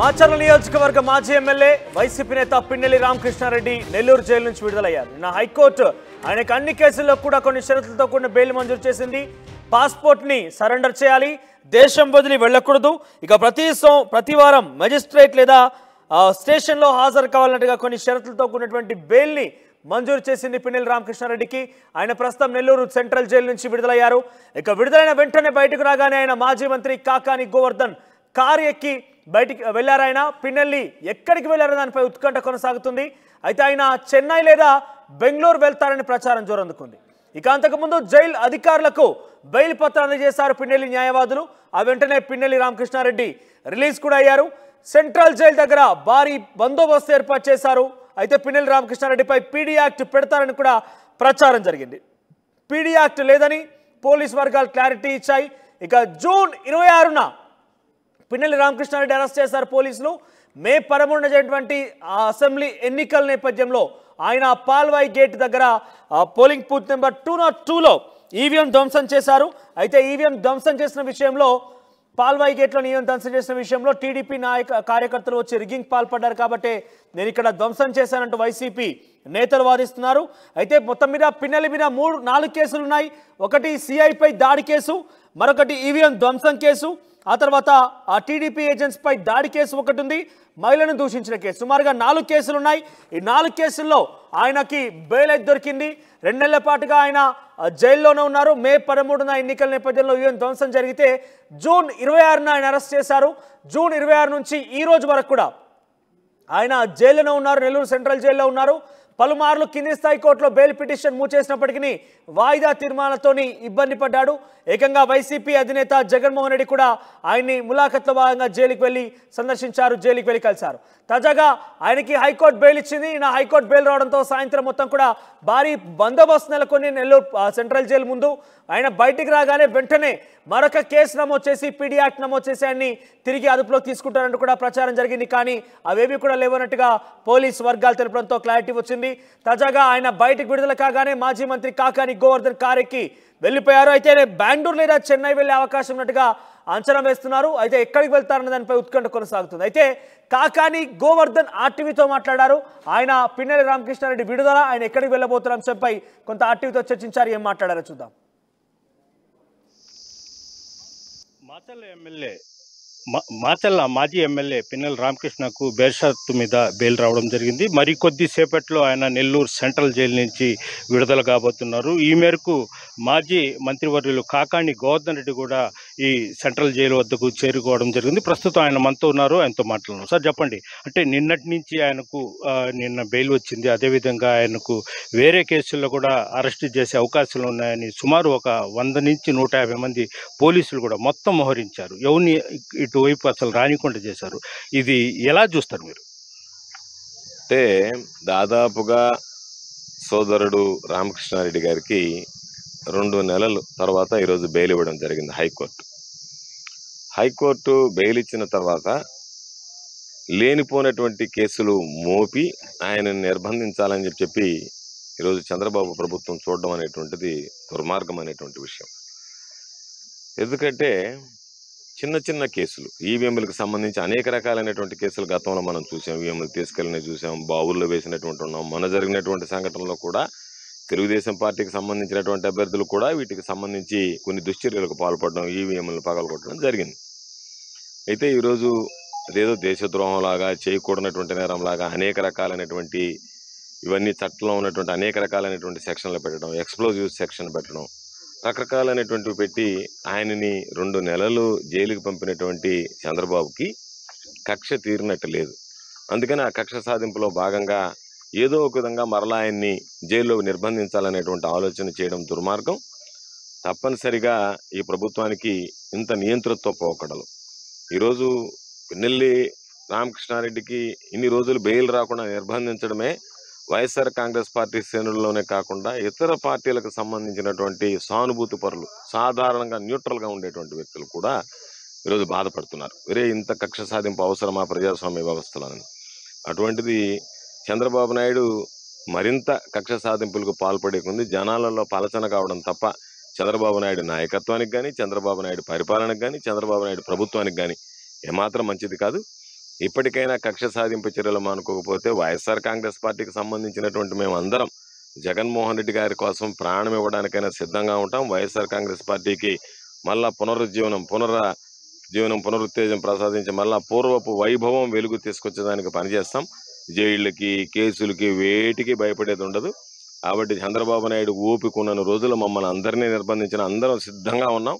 మాచర్ల నియోజకవర్గ మాజీ MLA YCP నేత పిన్నెల్లి రామకృష్ణారెడ్డి నెల్లూరు జైలు నుంచి విడుదలయ్యారు. నిన్న హైకోర్టు ఆయనకు అన్ని కేసుల్లో కూడా కొన్ని షరతులతో కూడిన బెయిల్ మంజూరు చేసింది. పాస్పోర్ట్ ని సరెండర్ చేయాలి, దేశం వదిలి వెళ్ళకూడదు, ఇక ప్రతి వారం మెజిస్ట్రేట్ లేదా స్టేషన్లో హాజరు కావాలన్నట్టుగా కొన్ని షరతులతో కూడినటువంటి బెయిల్ ని మంజూరు చేసింది పిన్నెల్లి రామకృష్ణారెడ్డికి. ఆయన ప్రస్తుతం నెల్లూరు సెంట్రల్ జైలు నుంచి విడుదలయ్యారు. ఇక విడుదలైన వెంటనే బయటకు రాగానే ఆయన మాజీ మంత్రి కాకాని గోవర్ధన్ కారు ఎక్కి బయటికి వెళ్లారు. ఆయన పిన్నెల్లి ఎక్కడికి వెళ్లారో దానిపై ఉత్కంఠ కొనసాగుతుంది. అయితే ఆయన చెన్నై లేదా బెంగళూరు వెళ్తారని ప్రచారం జోరందుకుంది. ఇక అంతకుముందు జైలు అధికారులకు బెయిల్ పత్రం అందజేశారు పిన్నెల్లి న్యాయవాదులు. ఆ వెంటనే పిన్నెల్లి రామకృష్ణారెడ్డి రిలీజ్ కూడా అయ్యారు. సెంట్రల్ జైలు దగ్గర భారీ బందోబస్తు ఏర్పాటు చేశారు. అయితే పిన్నెల్లి రామకృష్ణారెడ్డిపై పీడీ యాక్ట్ పెడతారని కూడా ప్రచారం జరిగింది. పీడీ యాక్ట్ లేదని పోలీస్ వర్గాలు క్లారిటీ ఇచ్చాయి. ఇక జూన్ 26న పిన్నెల్లి రామకృష్ణారెడ్డి అరెస్ట్ చేశారు పోలీసులు. మే 13న జరిగినటువంటి అసెంబ్లీ ఎన్నికల నేపథ్యంలో ఆయన పాల్వాయి గేట్ దగ్గర పోలింగ్ బూత్ నెంబర్ 202లో ఈవీఎం ధ్వంసం చేశారు. అయితే ఈవీఎం ధ్వంసం చేసిన విషయంలో పాల్వాయి గేట్లో ఈవీఎం ధ్వంసం చేసిన విషయంలో టీడీపీ కార్యకర్తలు వచ్చి రిగ్గింగ్ పాల్పడ్డారు కాబట్టి నేను ఇక్కడ ధ్వంసం చేశానంటూ వైసీపీ నేతలు వాదిస్తున్నారు. అయితే మొత్తం మీద పిన్నెల్లి మీద 4 కేసులు ఉన్నాయి. ఒకటి సిఐపై దాడి కేసు, మరొకటి ఈవీఎం ధ్వంసం కేసు, ఆ తర్వాత ఆ టీడీపీ ఏజెంట్స్ పై దాడి కేసు ఒకటి ఉంది, మహిళను దూషించిన కేసు. సుమారుగా 4 కేసులు ఉన్నాయి. ఈ 4 కేసుల్లో ఆయనకి బెయిల్ అయితే దొరికింది. 2 నెలల పాటుగా ఆయన జైల్లోనే ఉన్నారు. మే 13న ఎన్నికల నేపథ్యంలో ఈవీఎం ధ్వంసం జరిగితే జూన్ 26న ఆయన అరెస్ట్ చేశారు. జూన్ 26 నుంచి ఈ రోజు వరకు కూడా ఆయన జైల్లోనే ఉన్నారు. నెల్లూరు సెంట్రల్ జైల్లో ఉన్నారు. పలుమార్లు కింది స్థాయి కోర్టులో బెయిల్ పిటిషన్ మూవ్ చేసినప్పటికీ వాయిదా తీర్మానాలతోని ఇబ్బంది పడ్డాడు. ఏకంగా వైసీపీ అధినేత జగన్మోహన్ రెడ్డి కూడా ఆయన్ని ములాఖత్లో భాగంగా జైలుకి వెళ్ళి సందర్శించారు, జైలుకి వెళ్ళి కలిశారు. తాజాగా ఆయనకి హైకోర్టు బెయిల్ ఇచ్చింది. నా హైకోర్టు బెయిల్ రావడంతో సాయంత్రం మొత్తం కూడా భారీ బందోబస్తు నెలకొని నెల్లూరు సెంట్రల్ జైలు ముందు ఆయన బయటికి రాగానే వెంటనే మరొక కేసు నమోదు చేసి పీడీ యాక్ట్ నమోదు చేసి ఆయన్ని తిరిగి అదుపులోకి తీసుకుంటారంటూ కూడా ప్రచారం జరిగింది. కానీ అవేవి కూడా లేవన్నట్టుగా పోలీసు వర్గాలు తెలపడంతో క్లారిటీ వచ్చింది. తాజాగా ఆయన బయటకు విడుదల కాగానే మాజీ మంత్రి కాకాని గోవర్ధన్ కారెక్కి వెళ్ళిపోయారు. అయితే బెంగళూరు లేదా చెన్నై వెళ్లే అవకాశం ఉన్నట్టుగా అంచనా వేస్తున్నారు. అయితే ఎక్కడికి వెళ్తారన్న దానిపై ఉత్కంఠ కొనసాగుతుంది. అయితే కాకాని గోవర్ధన్ ఆర్టీవీతో మాట్లాడారు. ఆయన పిన్నెల్లి రామకృష్ణారెడ్డి విడుదల, ఆయన ఎక్కడికి వెళ్ళబోతున్న అంశంపై కొంత ఆర్టీవీతో చర్చించారు. ఏం మాట్లాడారో చూద్దాం. మాచర్ల మాజీ ఎమ్మెల్యే పిన్నెల్లి రామకృష్ణకు బేషరతు మీద బెయిల్ రావడం జరిగింది. మరి కొద్దిసేపట్లో ఆయన నెల్లూరు సెంట్రల్ జైలు నుంచి విడుదల కాబోతున్నారు. ఈ మేరకు మాజీ మంత్రివర్యులు కాకాని గోవర్ధన్ రెడ్డి కూడా ఈ సెంట్రల్ జైలు వద్దకు చేరుకోవడం జరిగింది. ప్రస్తుతం ఆయన మనతో ఉన్నారు, ఆయనతో మాట్లాడుతున్నారు. సార్ చెప్పండి, అంటే నిన్నటి నుంచి ఆయనకు నిన్న బెయిల్ వచ్చింది, అదేవిధంగా ఆయనకు వేరే కేసుల్లో కూడా అరెస్ట్ చేసే అవకాశాలు ఉన్నాయని సుమారు ఒక 100 నుంచి 150 మంది పోలీసులు కూడా మొత్తం మోహరించారు. ఎవరిని ఇటువైపు అసలు రానికుండా చేశారు. ఇది ఎలా చూస్తారు మీరు? అంటే దాదాపుగా సోదరుడు రామకృష్ణారెడ్డి గారికి 2 నెలల తర్వాత ఈరోజు బెయిల్ ఇవ్వడం జరిగింది హైకోర్టు బెయిల్ ఇచ్చిన తర్వాత లేనిపోయినటువంటి కేసులు మోపి ఆయన నిర్బంధించాలని చెప్పి ఈరోజు చంద్రబాబు ప్రభుత్వం చూడడం అనేటువంటిది దుర్మార్గం అనేటువంటి విషయం. ఎందుకంటే చిన్న చిన్న కేసులు, ఈవీఎంలకు సంబంధించి అనేక రకాలైనటువంటి కేసులు గతంలో మనం చూసాం. ఈవీఎంలు తీసుకెళ్ళిన చూసాం, బావుల్లో వేసినటువంటి ఉన్నాం. మొన్న జరిగినటువంటి సంఘటనలో కూడా తెలుగుదేశం పార్టీకి సంబంధించినటువంటి అభ్యర్థులు కూడా వీటికి సంబంధించి కొన్ని దుశ్చర్యలకు పాల్పడడం, ఈవీఎంలను పగలగొట్టడం జరిగింది. అయితే ఈరోజు అదేదో దేశద్రోహంలాగా, చేయకూడనటువంటి నేరంలాగా అనేక రకాలైనటువంటి ఇవన్నీ చట్టంలో ఉన్నటువంటి అనేక రకాలైనటువంటి సెక్షన్లు పెట్టడం, ఎక్స్ప్లోజివ్ సెక్షన్ పెట్టడం, రకరకాలైనటువంటివి పెట్టి ఆయనని 2 నెలలు జైలుకి పంపినటువంటి చంద్రబాబుకి కక్ష తీరినట్టు లేదు. అందుకని ఆ కక్ష సాధింపులో భాగంగా ఏదో ఒక విధంగా మరలా ఆయన్ని జైల్లో నిర్బంధించాలనేటువంటి ఆలోచన చేయడం దుర్మార్గం. తప్పనిసరిగా ఈ ప్రభుత్వానికి ఇంత నియంతృత్వ పోకడలు. ఈరోజు పిన్నెల్లి రామకృష్ణారెడ్డికి ఇన్ని రోజులు బెయిల్ రాకుండా నిర్బంధించడమే వైఎస్ఆర్ కాంగ్రెస్ పార్టీ శ్రేణుల్లోనే కాకుండా ఇతర పార్టీలకు సంబంధించినటువంటి సానుభూతి పరులు, సాధారణంగా న్యూట్రల్గా ఉండేటువంటి వ్యక్తులు కూడా ఈరోజు బాధపడుతున్నారు. ఇంత కక్ష సాధింపు అవసరమా ప్రజాస్వామ్య వ్యవస్థలోని? అటువంటిది చంద్రబాబు నాయుడు మరింత కక్ష సాధింపులకు పాల్పడే కొంది జనాలలో పలచన కావడం తప్ప చంద్రబాబు నాయుడు నాయకత్వానికి కానీ, చంద్రబాబు నాయుడు పరిపాలనకు కానీ, చంద్రబాబు నాయుడు ప్రభుత్వానికి కానీ ఏమాత్రం మంచిది కాదు. ఇప్పటికైనా కక్ష సాధింపు చర్యలు మానుకోకపోతే వైఎస్ఆర్ కాంగ్రెస్ పార్టీకి సంబంధించినటువంటి మేమందరం జగన్మోహన్ రెడ్డి గారి కోసం ప్రాణం ఇవ్వడానికైనా సిద్ధంగా ఉంటాం. వైఎస్ఆర్ కాంగ్రెస్ పార్టీకి మళ్ళా పునరుత్తేజం ప్రసాదించి మళ్ళా పూర్వపు వైభవం వెలుగు తీసుకొచ్చేదానికి పనిచేస్తాం. జైళ్ళకి, కేసులకి, వేటికి భయపడేది ఉండదు. కాబట్టి చంద్రబాబు నాయుడు ఓపికన్న రోజులు మమ్మల్ని అందరినీ నిర్బంధించిన అందరం సిద్ధంగా ఉన్నాం.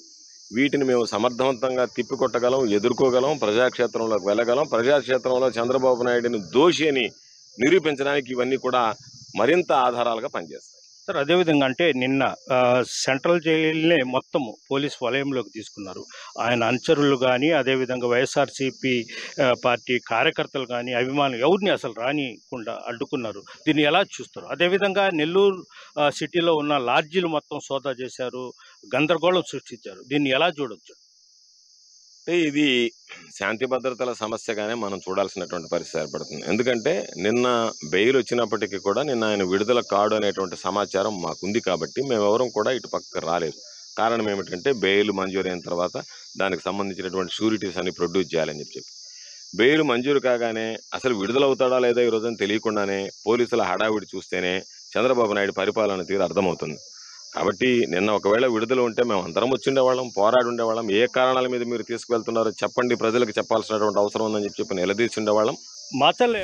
వీటిని మేము సమర్థవంతంగా తిప్పికొట్టగలం, ఎదుర్కోగలం, ప్రజాక్షేత్రంలోకి వెళ్ళగలం. ప్రజాక్షేత్రంలో చంద్రబాబు నాయుడిని దోషి అని నిరూపించడానికి ఇవన్నీ కూడా మరింత ఆధారాలుగా పనిచేస్తాయి. సార్, అదేవిధంగా అంటే నిన్న సెంట్రల్ జైలునే మొత్తం పోలీస్ వలయంలోకి తీసుకున్నారు. ఆయన అనుచరులు కానీ, అదేవిధంగా వైఎస్ఆర్సీపీ పార్టీ కార్యకర్తలు కానీ, అభిమానులు ఎవరిని అసలు రానికుండా అడ్డుకున్నారు. దీన్ని ఎలా చూస్తారు? అదేవిధంగా నెల్లూరు సిటీలో ఉన్న లాడ్జీలు మొత్తం సోదా చేశారు, గందరగోళం సృష్టించారు. దీన్ని ఎలా చూడొచ్చు? అంటే ఇది శాంతి భద్రతల సమస్యగానే మనం చూడాల్సినటువంటి పరిస్థితి ఏర్పడుతుంది. ఎందుకంటే నిన్న బెయిల్ వచ్చినప్పటికీ కూడా నిన్న ఆయన విడుదల కాడు అనేటువంటి సమాచారం మాకుంది. కాబట్టి మేమెవరం కూడా ఇటు పక్కకు రాలేదు. కారణం ఏమిటంటే బెయిల్ మంజూరైన తర్వాత దానికి సంబంధించినటువంటి షూరిటీస్ అన్ని ప్రొడ్యూస్ చేయాలని చెప్పి బెయిల్ మంజూరు కాగానే అసలు విడుదలవుతాడా లేదా ఈ రోజున తెలియకుండానే పోలీసుల హడావిడి చూస్తేనే చంద్రబాబు నాయుడు పరిపాలన తీరు అర్థమవుతుంది. కాబట్టి నిన్న ఒకవేళ విడుదల ఉంటే మేము అందరం వచ్చిండేవాళ్ళం, పోరాడి ఉండేవాళ్ళం. ఏ కారణాల మీద మీరు తీసుకువెళ్తున్నారో చెప్పండి, ప్రజలకు చెప్పాల్సినటువంటి అవసరం ఉందని చెప్పి నిలదీసి ఉండేవాళ్ళం. మాచల్